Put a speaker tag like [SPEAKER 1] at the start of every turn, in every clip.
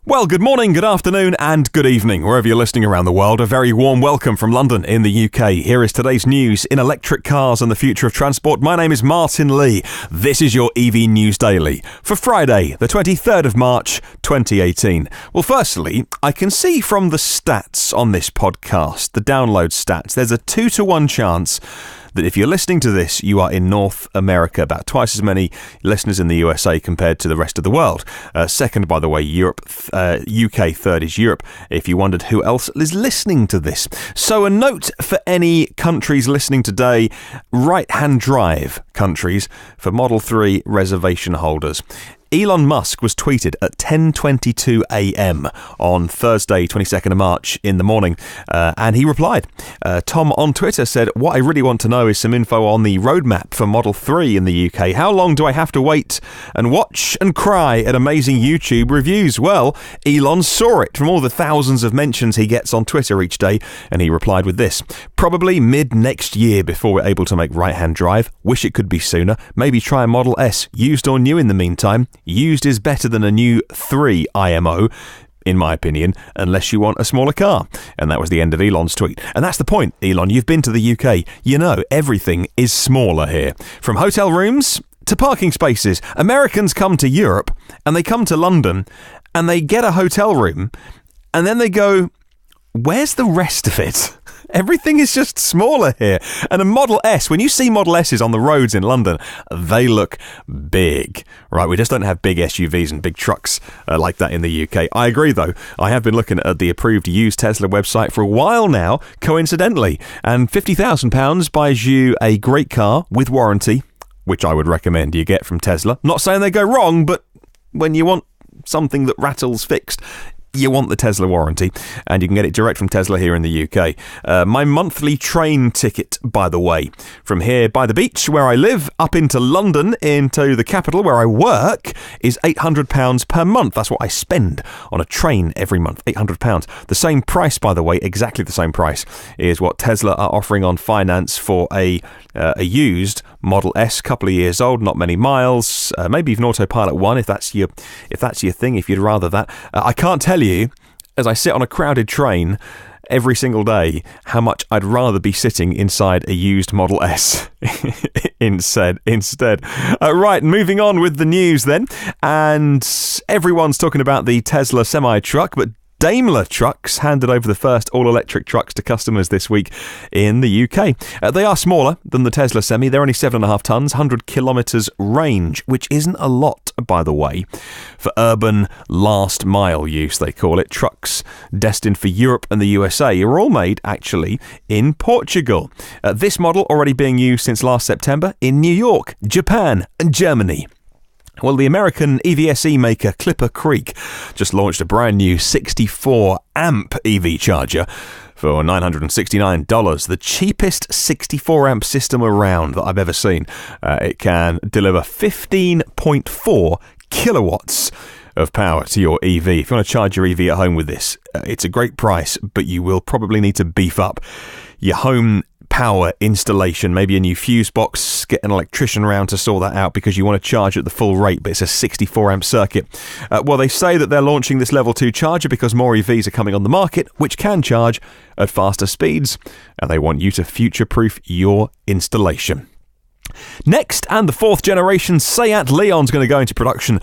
[SPEAKER 1] Well, good morning, good afternoon, and good evening, wherever you're listening around the world. A very warm welcome from London in the UK. Here is today's news in electric cars and the future of transport. My name is Martin Lee. This is your EV News Daily for Friday, the 23rd of March, 2018. Well, firstly, I can see from the stats on this podcast, the download stats, there's a 2-to-1 chance that if you're listening to this, you are in North America, about twice as many listeners in the USA compared to the rest of the world. Second, by the way, Europe, UK, third is Europe, if you wondered who else is listening to this. So a note for any countries listening today, right-hand drive countries for Model 3 reservation holders. Elon Musk was tweeted at 10:22 a.m. on Thursday, 22nd of March in the morning, and he replied. Tom on Twitter said, "What I really want to know is some info on the roadmap for Model 3 in the UK. How long do I have to wait and watch and cry at amazing YouTube reviews?" Well, Elon saw it from all the thousands of mentions he gets on Twitter each day, and he replied with this: "Probably mid next year before we're able to make right-hand drive. Wish it could be sooner. Maybe try a Model S, used or new in the meantime. Used is better than a new 3 IMO, in my opinion, unless you want a smaller car." And that was the end of Elon's tweet. And that's the point, Elon. You've been to the UK. You know everything is smaller here. From hotel rooms to parking spaces. Americans come to Europe and they come to London and they get a hotel room and then they go, where's the rest of it? Everything is just smaller here. And a Model S, when you see Model S's on the roads in London, they look big. Right, we just don't have big SUVs and big trucks like that in the UK. I agree, though. I have been looking at the approved used Tesla website for a while now, coincidentally. And £50,000 buys you a great car with warranty, which I would recommend you get from Tesla. Not saying they go wrong, but when you want something that rattles fixed, you want the Tesla warranty, and you can get it direct from Tesla here in the UK. My monthly train ticket, by the way, from here by the beach where I live up into London, into the capital where I work, is £800 per month. That's what I spend on a train every month, £800. The same price, by the way, exactly the same price, is what Tesla are offering on finance for a used Model S, couple of years old, not many miles, maybe even Autopilot 1 if that's your thing, if you'd rather that. I can't tell you, as I sit on a crowded train every single day, how much I'd rather be sitting inside a used Model S instead. Right, moving on with the news then, and everyone's talking about the Tesla semi-truck, but Daimler Trucks handed over the first all-electric trucks to customers this week in the UK. They are smaller than the Tesla Semi. They're only 7.5 tonnes, 100 kilometres range, which isn't a lot, by the way, for urban last-mile use, they call it. Trucks destined for Europe and the USA are all made, actually, in Portugal. This model already being used since last September in New York, Japan and Germany. Well, the American EVSE maker ClipperCreek just launched a brand new 64-amp EV charger for $969, the cheapest 64-amp system around that I've ever seen. It can deliver 15.4 kilowatts of power to your EV. If you want to charge your EV at home with this, it's a great price, but you will probably need to beef up your home power installation, maybe a new fuse box, get an electrician around to sort that out because you want to charge at the full rate, but it's a 64-amp circuit. Well, they say that they're launching this level 2 charger because more EVs are coming on the market, which can charge at faster speeds, and they want you to future-proof your installation. Next, and the 4th generation Seat Leon's going to go into production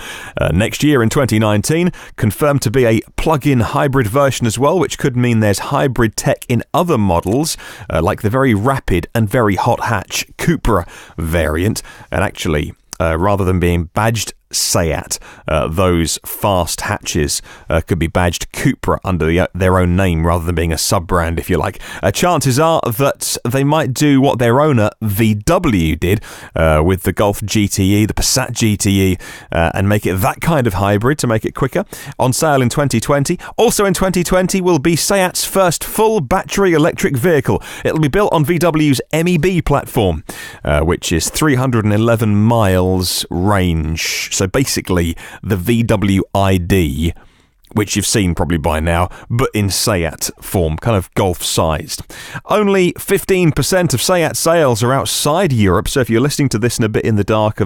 [SPEAKER 1] next year in 2019, confirmed to be a plug-in hybrid version as well, which could mean there's hybrid tech in other models, like the very rapid and very hot hatch Cupra variant, and actually, rather than being badged Seat, those fast hatches could be badged Cupra under their own name rather than being a sub-brand, if you like. Chances are that they might do what their owner VW did with the Golf GTE, the Passat GTE, and make it that kind of hybrid to make it quicker. On sale in 2020. Also in 2020 will be Seat's first full battery electric vehicle. It'll be built on VW's MEB platform, which is 311 miles range. So basically, the VW ID which you've seen probably by now, but in SEAT form, kind of golf-sized. Only 15% of SEAT sales are outside Europe, so if you're listening to this in a bit in the dark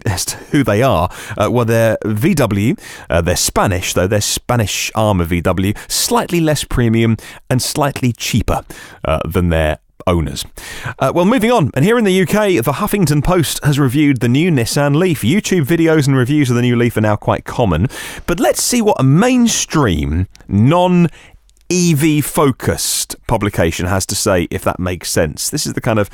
[SPEAKER 1] as to who they are, well, they're VW, they're Spanish, though, they're Spanish arm of VW, slightly less premium and slightly cheaper than their owners. Well, moving on, and here in the UK, the Huffington Post has reviewed the new Nissan Leaf. YouTube videos and reviews of the new Leaf are now quite common, but let's see what a mainstream, non-EV focused publication has to say, if that makes sense. This is the kind of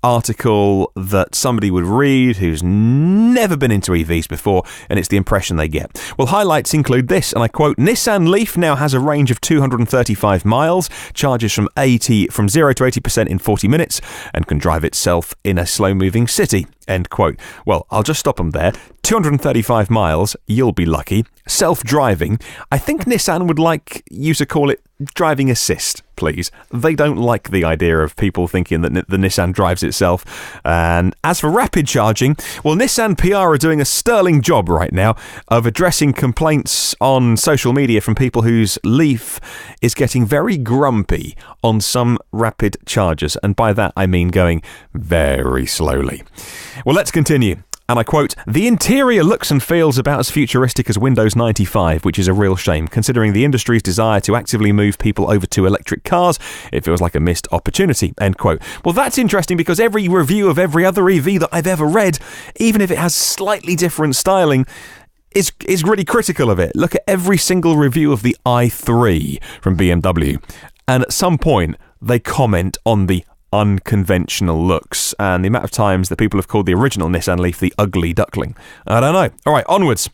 [SPEAKER 1] article that somebody would read who's never been into EVs before, and it's the impression they get. Well, highlights include this, and I quote, Nissan Leaf now has a range of 235 miles, charges from 0 to 80% in 40 minutes, and can drive itself in a slow-moving city, end quote. Well, I'll just stop them there. 235 miles, you'll be lucky. Self-driving, I think Nissan would like you to call it driving assist, please. They don't like the idea of people thinking that the Nissan drives itself. And as for rapid charging, well, Nissan PR are doing a sterling job right now of addressing complaints on social media from people whose Leaf is getting very grumpy on some rapid chargers. And by that, I mean going very slowly. Well, let's continue. And I quote, the interior looks and feels about as futuristic as Windows 95, which is a real shame. Considering the industry's desire to actively move people over to electric cars, it feels like a missed opportunity, end quote. Well, that's interesting because every review of every other EV that I've ever read, even if it has slightly different styling, is really critical of it. Look at every single review of the i3 from BMW. And at some point, they comment on the unconventional looks and the amount of times that people have called the original Nissan Leaf the ugly duckling. I don't know. All right, onwards.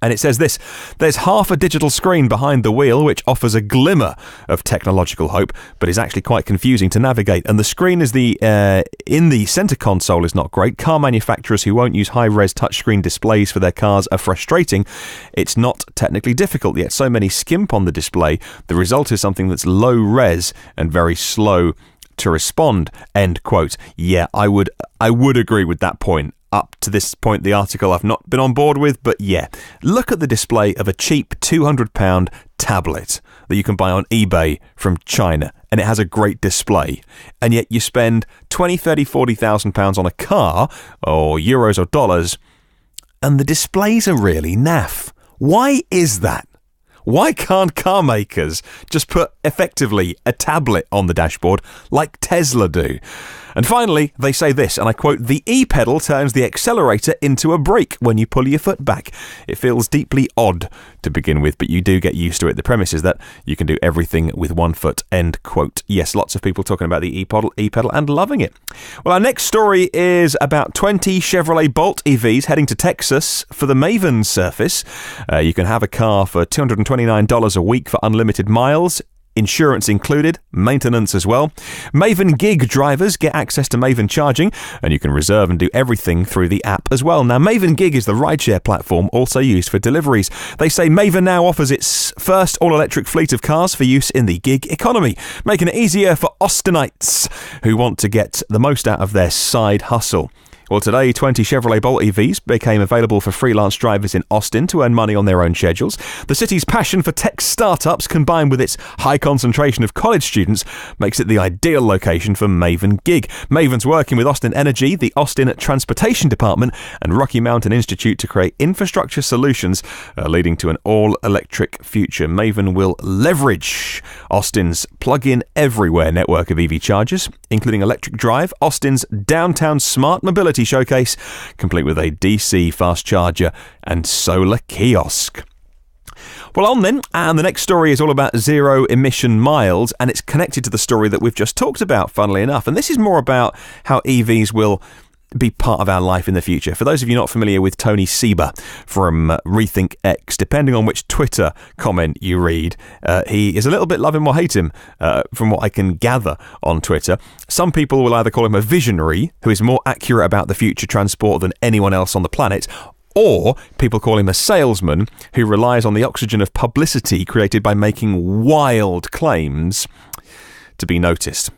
[SPEAKER 1] And it says this, there's half a digital screen behind the wheel which offers a glimmer of technological hope, but is actually quite confusing to navigate. And the screen is in the centre console is not great. Car manufacturers who won't use high-res touchscreen displays for their cars are frustrating. It's not technically difficult, yet so many skimp on the display. The result is something that's low-res and very slow to respond, end quote. Yeah, I would agree with that point. Up to this point, the article I've not been on board with, but yeah, look at the display of a cheap £200 tablet that you can buy on eBay from China, and it has a great display, and yet you spend 20, 30, 40,000 pounds on a car, or euros or dollars, and the displays are really naff. Why is that? Why can't car makers just put effectively a tablet on the dashboard like Tesla do? And finally, they say this, and I quote, the e-pedal turns the accelerator into a brake when you pull your foot back. It feels deeply odd to begin with, but you do get used to it. The premise is that you can do everything with one foot, end quote. Yes, lots of people talking about the e-pedal and loving it. Well, our next story is about 20 Chevrolet Bolt EVs heading to Texas for the Maven Surface. You can have a car for $229 a week for unlimited miles. Insurance included, maintenance as well. Maven Gig drivers get access to Maven charging, and you can reserve and do everything through the app as well. Now, Maven Gig is the rideshare platform also used for deliveries. They say Maven now offers its first all-electric fleet of cars for use in the gig economy, making it easier for Austinites who want to get the most out of their side hustle. Well, today, 20 Chevrolet Bolt EVs became available for freelance drivers in Austin to earn money on their own schedules. The city's passion for tech startups, combined with its high concentration of college students, makes it the ideal location for Maven Gig. Maven's working with Austin Energy, the Austin Transportation Department, and Rocky Mountain Institute to create infrastructure solutions leading to an all-electric future. Maven will leverage Austin's plug-in everywhere network of EV chargers, including electric drive, Austin's downtown smart mobility showcase, complete with a DC fast charger and solar kiosk. Well, on then, and the next story is all about zero emission miles, and it's connected to the story that we've just talked about, funnily enough. And this is more about how EVs will be part of our life in the future. For those of you not familiar with Tony Seba from Rethink X, depending on which Twitter comment you read, he is a little bit love him or hate him, from what I can gather on Twitter. Some people will either call him a visionary who is more accurate about the future transport than anyone else on the planet, or people call him a salesman who relies on the oxygen of publicity created by making wild claims to be noticed.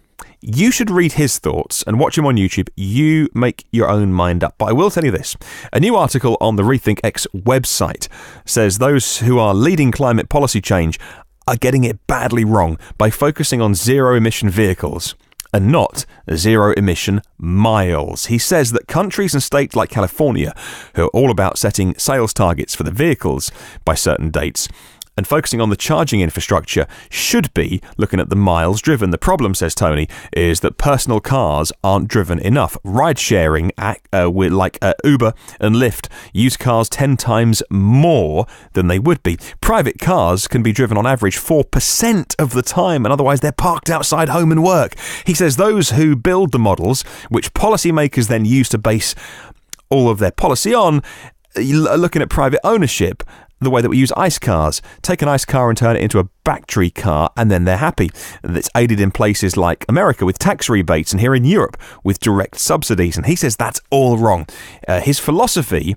[SPEAKER 1] You should read his thoughts and watch him on YouTube. You make your own mind up. But I will tell you this. A new article on the Rethink X website says those who are leading climate policy change are getting it badly wrong by focusing on zero-emission vehicles and not zero-emission miles. He says that countries and states like California, who are all about setting sales targets for the vehicles by certain dates, and focusing on the charging infrastructure, should be looking at the miles driven. The problem, says Tony, is that personal cars aren't driven enough. Ride-sharing, like Uber and Lyft, use cars 10 times more than they would be. Private cars can be driven on average 4% of the time, and otherwise they're parked outside home and work. He says those who build the models, which policymakers then use to base all of their policy on, looking at private ownership, the way that we use ICE cars. Take an ICE car and turn it into a battery car, and then they're happy. It's aided in places like America with tax rebates, and here in Europe with direct subsidies. And he says that's all wrong. His philosophy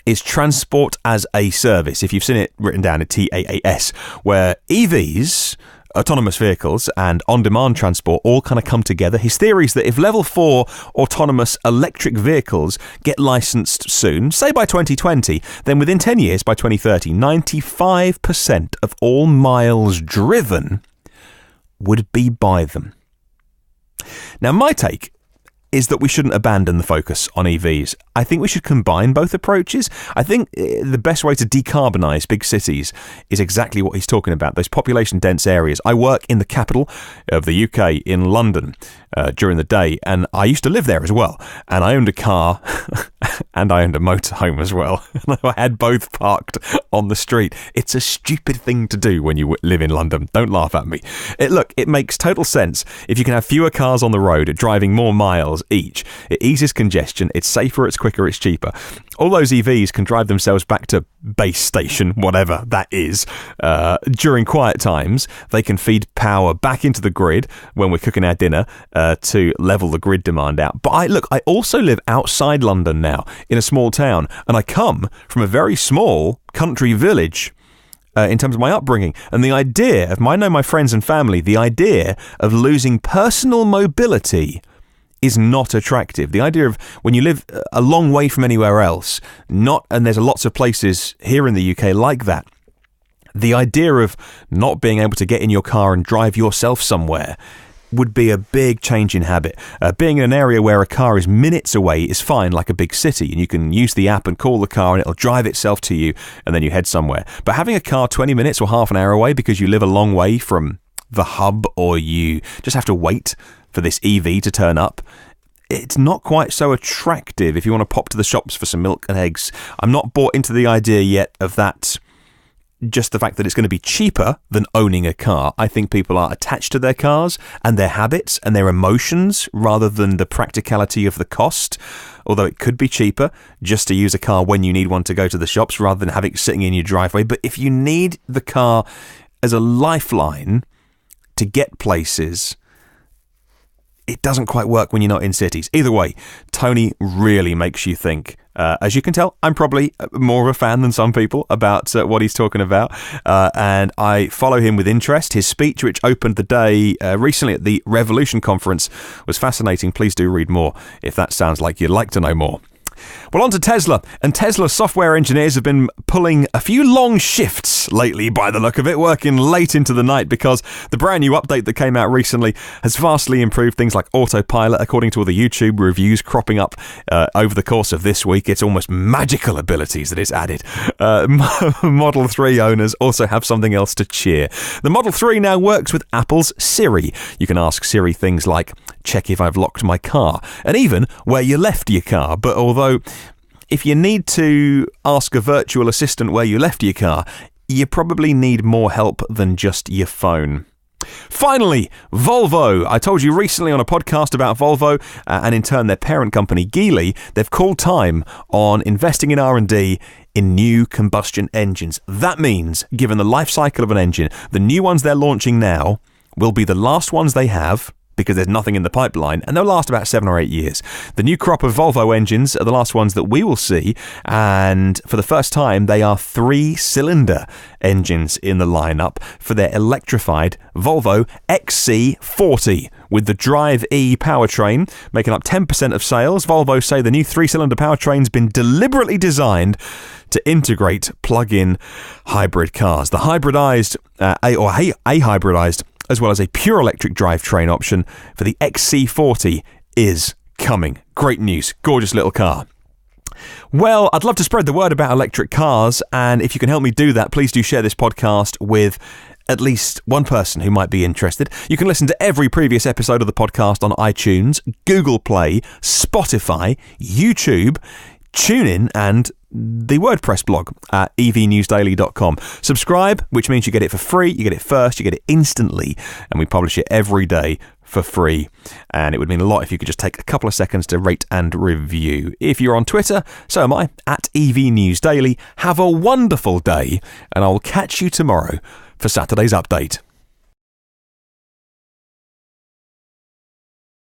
[SPEAKER 1] is transport as a service. If you've seen it written down in TAAS, where EVs, autonomous vehicles, and on-demand transport all kind of come together. His theory is that if level 4 autonomous electric vehicles get licensed soon, say by 2020, then within 10 years, by 2030, 95% of all miles driven would be by them. Now, my take is that we shouldn't abandon the focus on EVs. I think we should combine both approaches. I think the best way to decarbonise big cities is exactly what he's talking about, those population-dense areas. I work in the capital of the UK, in London, during the day, and I used to live there as well. And I owned a car, and I owned a motorhome as well. I had both parked on the street. It's a stupid thing to do when you live in London. Don't laugh at me. Look, it makes total sense. If you can have fewer cars on the road driving more miles each, it eases congestion, it's safer, it's quicker, it's cheaper. All those EVs can drive themselves back to base station, whatever that is, during quiet times. They can feed power back into the grid when we're cooking our dinner to level the grid demand out. But I also live outside London now, in a small town, and I come from a very small country village. In terms of my upbringing, and the idea of I know my friends and family, the idea of losing personal mobility is not attractive. The idea of when you live a long way from anywhere else, and there's lots of places here in the UK like that, the idea of not being able to get in your car and drive yourself somewhere would be a big change in habit. Being in an area where a car is minutes away is fine, like a big city, and you can use the app and call the car and it'll drive itself to you and then you head somewhere. But having a car 20 minutes or half an hour away because you live a long way from the hub, or you just have to wait for this EV to turn up, it's not quite so attractive if you want to pop to the shops for some milk and eggs. I'm not bought into the idea yet of that, just the fact that it's going to be cheaper than owning a car. I think people are attached to their cars and their habits and their emotions rather than the practicality of the cost, although it could be cheaper just to use a car when you need one to go to the shops rather than having it sitting in your driveway. But if you need the car as a lifeline to get places, it doesn't quite work when you're not in cities. Either way, Tony really makes you think. As you can tell, I'm probably more of a fan than some people about what he's talking about, and I follow him with interest. His speech, which opened the day recently at the Revolution conference, was fascinating. Please do read more if that sounds like you'd like to know more. Well, on to Tesla, and Tesla software engineers have been pulling a few long shifts lately by the look of it, working late into the night because the brand new update that came out recently has vastly improved things like autopilot. According to all the YouTube reviews cropping up over the course of this week, it's almost magical abilities that it's added. Model 3 owners also have something else to cheer. The Model 3 now works with Apple's Siri. You can ask Siri things like, check if I've locked my car, and even where you left your car. But although if you need to ask a virtual assistant where you left your car, you probably need more help than just your phone. Finally, Volvo. I told you recently on a podcast about Volvo and in turn their parent company Geely, they've called time on investing in R&D in new combustion engines. That means, given the life cycle of an engine, the new ones they're launching now will be the last ones they have because there's nothing in the pipeline, and they'll last about 7 or 8 years. The new crop of Volvo engines are the last ones that we will see, and for the first time, they are 3-cylinder engines in the lineup for their electrified Volvo XC40. With the Drive E powertrain making up 10% of sales, Volvo say the new 3-cylinder powertrain's been deliberately designed to integrate plug-in hybrid cars. The hybridized, a hybridized, as well as a pure electric drivetrain option for the XC40 is coming. Great news. Gorgeous little car. Well, I'd love to spread the word about electric cars, and if you can help me do that, please do share this podcast with at least one person who might be interested. You can listen to every previous episode of the podcast on iTunes, Google Play, Spotify, YouTube, TuneIn, and the WordPress blog at evnewsdaily.com. Subscribe, which means you get it for free, you get it first, you get it instantly, and we publish it every day for free. And it would mean a lot if you could just take a couple of seconds to rate and review. If you're on Twitter, so am I, at EVNewsDaily. Have a wonderful day, and I'll catch you tomorrow for Saturday's update.